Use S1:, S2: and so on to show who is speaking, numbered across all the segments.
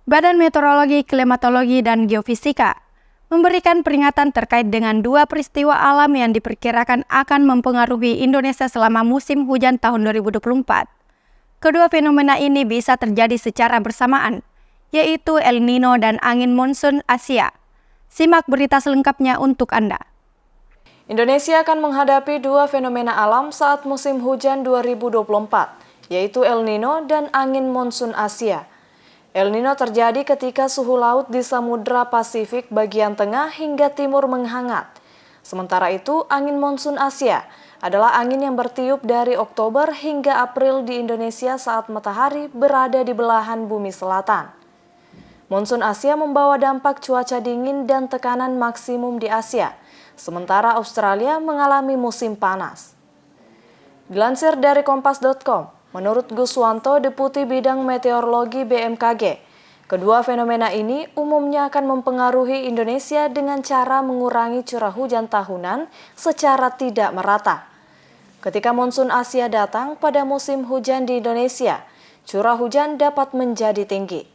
S1: Badan Meteorologi, Klimatologi, dan Geofisika memberikan peringatan terkait dengan dua peristiwa alam yang diperkirakan akan mempengaruhi Indonesia selama musim hujan tahun 2024. Kedua fenomena ini bisa terjadi secara bersamaan, yaitu El Nino dan angin monsun Asia. Simak berita selengkapnya untuk Anda.
S2: Indonesia akan menghadapi dua fenomena alam saat musim hujan 2024, yaitu El Nino dan angin monsun Asia. El Nino terjadi ketika suhu laut di Samudra Pasifik bagian tengah hingga timur menghangat. Sementara itu, angin monsun Asia adalah angin yang bertiup dari Oktober hingga April di Indonesia saat matahari berada di belahan bumi selatan. Monsun Asia membawa dampak cuaca dingin dan tekanan maksimum di Asia, sementara Australia mengalami musim panas. Dilansir dari Kompas.com, menurut Guswanto, Deputi Bidang Meteorologi BMKG, kedua fenomena ini umumnya akan mempengaruhi Indonesia dengan cara mengurangi curah hujan tahunan secara tidak merata. Ketika monsun Asia datang pada musim hujan di Indonesia, curah hujan dapat menjadi tinggi.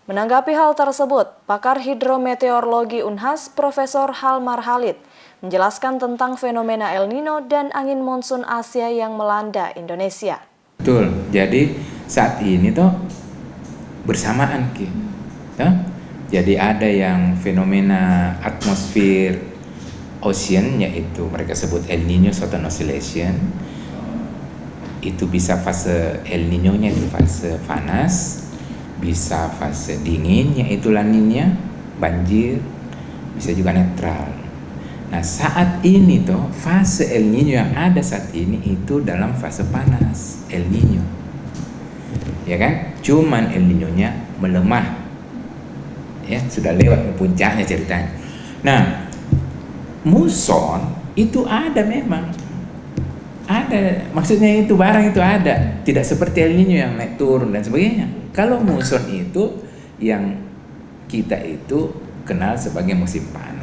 S2: Menanggapi hal tersebut, pakar hidrometeorologi Unhas Profesor Halmar Halid menjelaskan tentang fenomena El Nino dan angin monsun Asia yang melanda Indonesia.
S3: Betul, jadi saat ini tuh bersamaan Ki. Jadi ada yang fenomena atmosfer ocean, yaitu mereka sebut El Nino Southern Oscillation. Itu bisa fase El Nino-nya itu fase panas, bisa fase dingin yaitu La Nina, banjir, bisa juga netral. Nah saat ini tuh fase El Nino yang ada saat ini itu dalam fase panas, El Nino, ya kan? Cuman El Nino-nya melemah, ya sudah lewat puncaknya ceritanya. Nah muson itu ada memang, ada, maksudnya itu barang itu ada, tidak seperti El Nino yang naik turun dan sebagainya. Kalau muson itu yang kita itu kenal sebagai musim panas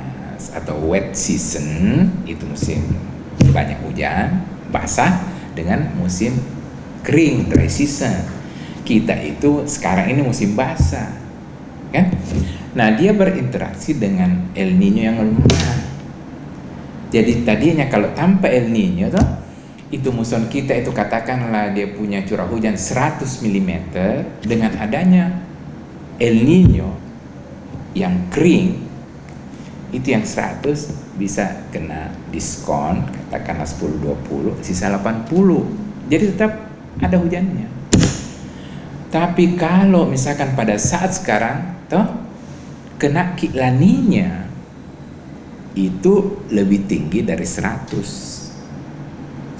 S3: atau wet season, itu musim banyak hujan, basah, dengan musim kering, dry season. Kita itu sekarang ini musim basah, kan? Nah dia berinteraksi dengan El Nino yang lemah. Jadi tadinya kalau tanpa El Nino tuh, itu muson kita itu katakanlah dia punya curah hujan 100 mm, dengan adanya El Nino yang kering itu yang 100 bisa kena diskon katakanlah 10-20, sisa 80, jadi tetap ada hujannya. Tapi kalau misalkan pada saat sekarang toh kena La Nina itu lebih tinggi dari 100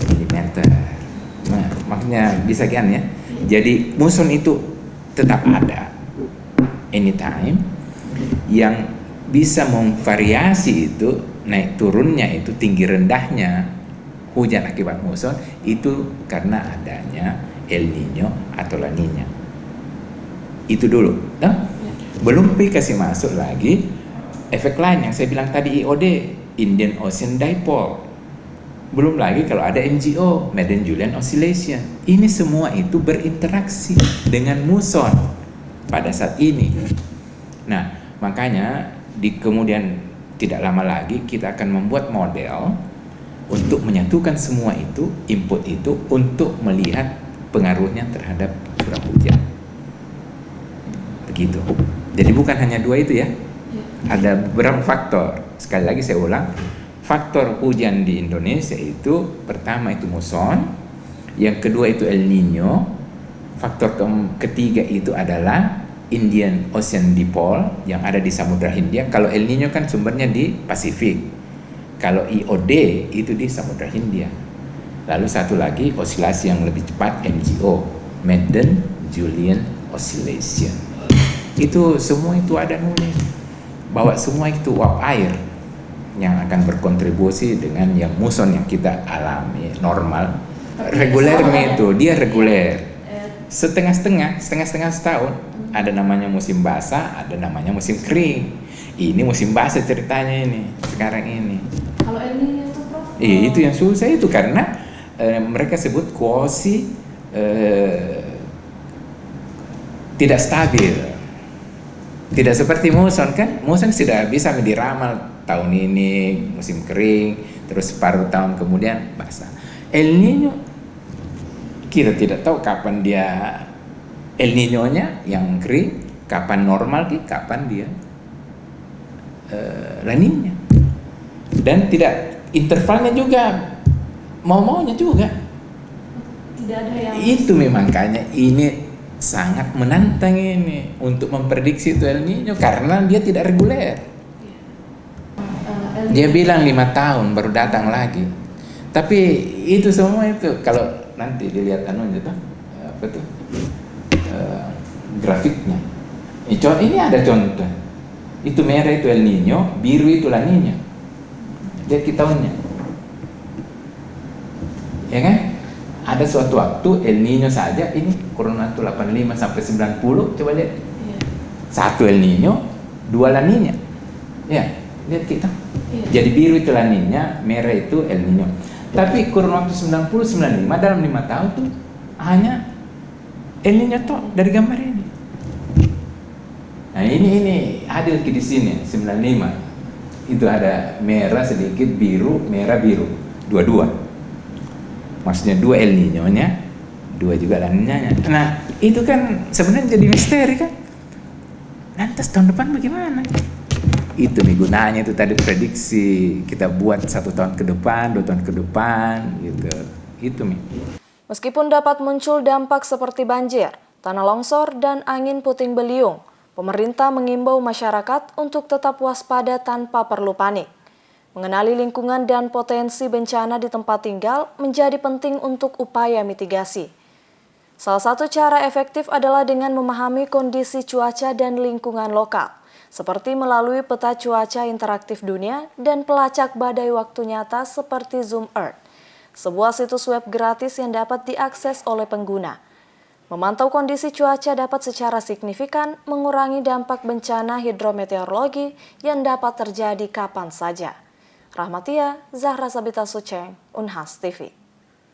S3: mm. Nah, maksudnya bisa kan ya. Jadi muson itu tetap ada anytime, yang bisa memvariasi itu naik turunnya itu tinggi rendahnya hujan akibat muson itu karena adanya El Nino atau La Nina. Itu dulu, nah? Belum kasih masuk lagi efek lain yang saya bilang tadi, IOD, Indian Ocean Dipole. Belum lagi kalau ada MJO, Madden-Julian Oscillation. Ini semua itu berinteraksi dengan muson pada saat ini. Nah, makanya di kemudian tidak lama lagi kita akan membuat model untuk menyatukan semua itu, input itu, untuk melihat pengaruhnya terhadap curah hujan. Begitu. Jadi bukan hanya dua itu ya. Ada beberapa faktor. Sekali lagi saya ulang. Faktor hujan di Indonesia itu pertama itu muson, yang kedua itu El Nino, faktor ketiga itu adalah Indian Ocean Dipole yang ada di Samudra Hindia. Kalau El Nino kan sumbernya di Pasifik, kalau IOD itu di Samudra Hindia. Lalu satu lagi osilasi yang lebih cepat, MJO, Madden-Julian Oscillation. Itu semua itu ada nulis bahwa semua itu uap air yang akan berkontribusi dengan yang muson yang kita alami normal regulernya itu dia reguler setengah-setengah setahun. Ada namanya musim basah, ada namanya musim kering. Ini musim basah ceritanya ini sekarang ini.
S2: Kalau ini itu Prof?
S3: Itu yang susah itu karena mereka sebut quasi tidak stabil. Tidak seperti muson kan, muson sudah bisa diramal tahun ini musim kering, terus separuh tahun kemudian basah. El Nino kita tidak tahu kapan dia El Nino-nya yang kering, kapan normal, kapan dia La Niña. Dan tidak intervalnya juga mau-maunya juga.
S2: Tidak ada yang
S3: Itu memang makanya ini sangat menantang ini untuk memprediksi itu El Nino karena dia tidak reguler. Dia bilang 5 tahun baru datang lagi. Tapi itu semua itu kalau nanti dilihat anunya tuh apa tuh grafiknya. Ini ada contoh. Itu merah itu El Nino, biru itu La Niña. Lihat tahunnya. Ya kan? Ada suatu waktu El Nino saja ini kurun waktu 85 sampai 90, coba lihat. Satu El Nino, 2 La Niña. Ya, lihat kita. Jadi biru itu La Niña, merah itu El Nino. Tapi kurun waktu 90-95 dalam 5 tahun tuh hanya El Nino toh dari gambar ini. Nah ini adil di sini 95. Itu ada merah sedikit, biru, merah, biru. Dua-dua. Maksudnya 2 El Nino-nya, 2 juga La Niña-nya. Nah, itu kan sebenarnya jadi misteri kan. Lantas tahun depan bagaimana? Itu nih gunanya itu tadi prediksi kita buat 1 tahun ke depan, 2 tahun ke depan gitu. Itu nih.
S2: Meskipun dapat muncul dampak seperti banjir, tanah longsor, dan angin puting beliung, pemerintah mengimbau masyarakat untuk tetap waspada tanpa perlu panik. Mengenali lingkungan dan potensi bencana di tempat tinggal menjadi penting untuk upaya mitigasi. Salah satu cara efektif adalah dengan memahami kondisi cuaca dan lingkungan lokal, seperti melalui peta cuaca interaktif dunia dan pelacak badai waktu nyata seperti Zoom Earth, sebuah situs web gratis yang dapat diakses oleh pengguna. Memantau kondisi cuaca dapat secara signifikan mengurangi dampak bencana hidrometeorologi yang dapat terjadi kapan saja. Rahmatia Zahra Sabita Suceng, Unhas TV.